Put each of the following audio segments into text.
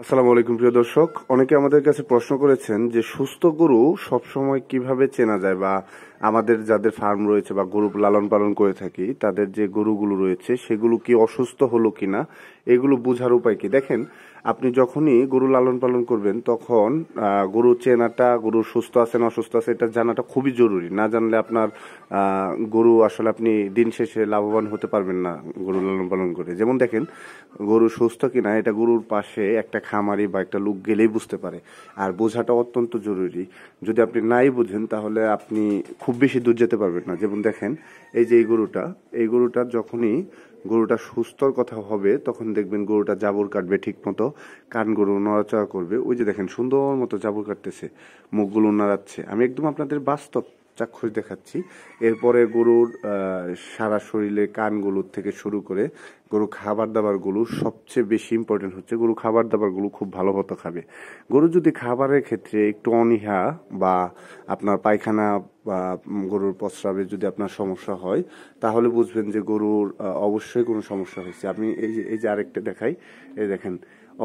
আসসালামু আলাইকুম প্রিয় দর্শক, অনেকে আমাদের কাছে প্রশ্ন করেছেন যে সুস্থ গরু সবসময় কিভাবে চেনা যায়, বা আমাদের যাদের ফার্ম রয়েছে বা গরু লালন পালন করে থাকি তাদের যে গরুগুলো রয়েছে সেগুলো কি অসুস্থ হলো কিনা, এগুলো বোঝার উপায় কি। দেখেন, আপনি যখনই গরু লালন পালন করবেন তখন গরু চেনাটা, গরু সুস্থ আছে না অসুস্থ আছে এটা জানাটা খুবই জরুরি। না জানলে আপনার গরু আসলে আপনি দিন শেষে লাভবান হতে পারবেন না গরু লালন পালন করে। যেমন দেখেন, গরু সুস্থ কিনা এটা গরুর পাশে একটা খামারি বা একটা লোক গেলেই বুঝতে পারে, আর বোঝাটা অত্যন্ত জরুরি। যদি আপনি নাই বুঝেন তাহলে আপনি খুব বেশি দূর যেতে পারবেন না। যেমন দেখেন, এই যে এই গরুটা যখনই গরুটা সুস্থর কথা হবে তখন দেখবেন গরুটা জাবর কাটবে ঠিক মতো, কানগুলো নড়াচড়া করবে। ওই যে দেখেন সুন্দর মতো জাবর কাটতেছে, মুখগুলো নাড়াচ্ছে। আমি একদম আপনাদের বাস্তব চাক্ষুষ দেখাচ্ছি। এরপরে গরুর সারা শরীরে কানগুলোর থেকে শুরু করে গরু খাবার দাবারগুলো সবচেয়ে বেশি ইম্পর্টেন্ট হচ্ছে গরু খাবার দাবারগুলো খুব ভালো মতো খাবে। গরু যদি খাবারের ক্ষেত্রে একটু অনীহা বা আপনার পায়খানা বা গরুর প্রস্রাবে যদি আপনার সমস্যা হয় তাহলে বুঝবেন যে গরুর অবশ্যই কোনো সমস্যা হয়েছে। আমি এই যে আরেকটা দেখাই, এই দেখেন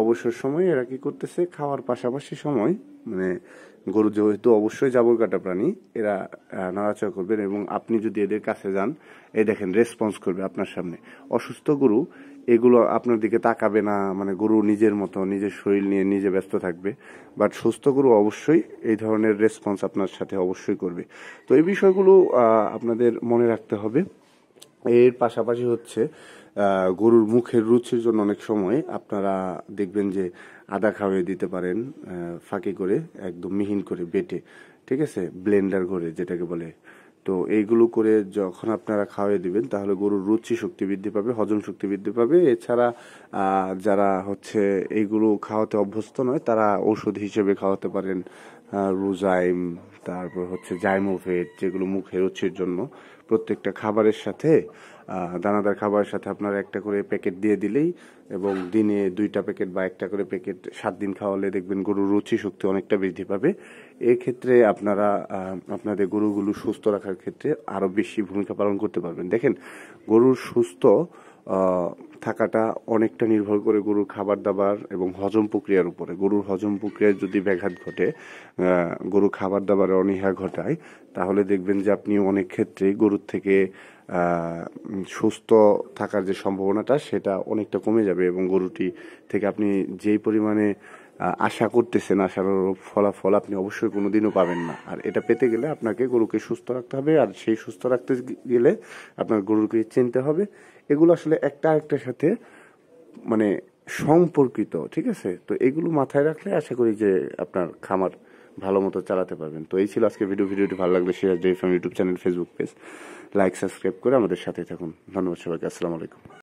অবসর সময় এরা কি করতেছে, খাওয়ার পাশাপাশি সময় মানে গরু যেহেতু অবশ্যই জাবর কাটা প্রাণী, এরা নাড়াচাড়া করবেন এবং আপনি যদি এদের কাছে যান এই দেখেন রেসপন্স করবে আপনার সামনে। অসুস্থ গরু এগুলো আপনার দিকে তাকাবে না, মানে গরু নিজের মতো নিজের শরীর নিয়ে নিজে ব্যস্ত থাকবে। বাট সুস্থ গরু অবশ্যই এই ধরনের রেসপন্স আপনার সাথে অবশ্যই করবে। তো এই বিষয়গুলো আপনাদের মনে রাখতে হবে। এর পাশাপাশি হচ্ছে গরুর মুখের রুচির জন্য অনেক সময় আপনারা দেখবেন যে আদা খাওয়িয়ে দিতে পারেন, ফাঁকি করে একদম মিহিন করে বেটে, ঠিক আছে, ব্লেন্ডার করে যেটাকে বলে। তো এইগুলো করে যখন আপনারা খাওয়িয়ে দিবেন তাহলে গরুর রুচি শক্তি বৃদ্ধি পাবে, হজম শক্তি বৃদ্ধি পাবে। এছাড়া যারা হচ্ছে এইগুলো খাওয়াতে অভ্যস্ত নয় তারা ঔষধ হিসেবে খাওয়াতে পারেন রুজাইম, তারপর হচ্ছে জাইমোভেট, যেগুলো মুখের রুচির জন্য। প্রত্যেকটা খাবারের সাথে দানাদার খাবারের সাথে আপনারা একটা করে প্যাকেট দিয়ে দিলেই, এবং দিনে 2টা প্যাকেট বা একটা করে প্যাকেট 7 দিন খাওয়ালে দেখবেন গরুর রুচি শক্তি অনেকটা বৃদ্ধি পাবে। এক্ষেত্রে আপনারা আপনাদের গরুগুলো সুস্থ রাখার ক্ষেত্রে আরো বেশি ভূমিকা পালন করতে পারবেন। দেখেন, গরুর সুস্থ থাকাটা অনেকটা নির্ভর করে গরুর খাবার দাবার এবং হজম প্রক্রিয়ার উপরে। গরুর হজম প্রক্রিয়ায় যদি ব্যাঘাত ঘটে, গরু খাবার দাবারে অনীহা ঘটায়, তাহলে দেখবেন যে আপনি অনেক ক্ষেত্রেই গরুর থেকে সুস্থ থাকার যে সম্ভাবনাটা সেটা অনেকটা কমে যাবে, এবং গরুটি থেকে আপনি যেই পরিমাণে আশা করতেছেন আশার ফলাফল আপনি অবশ্যই কোনোদিনও পাবেন না। আর এটা পেতে গেলে আপনাকে গরুকে সুস্থ রাখতে হবে, আর সেই সুস্থ রাখতে গেলে আপনার গরুকে চিনতে হবে। এগুলো আসলে একটা আরেকটার সাথে মানে সম্পর্কিত, ঠিক আছে। তো এগুলো মাথায় রাখলে আশা করি যে আপনার খামার ভালো মতো চালাতে পারবেন। তো এই ছিল আজকে ভিডিওটি ভালো লাগলে Siraj dairy farm YouTube channel, Facebook page like subscribe করে আমাদের সাথে থাকুন। ধন্যবাদ সবাইকে। আসসালামু আলাইকুম।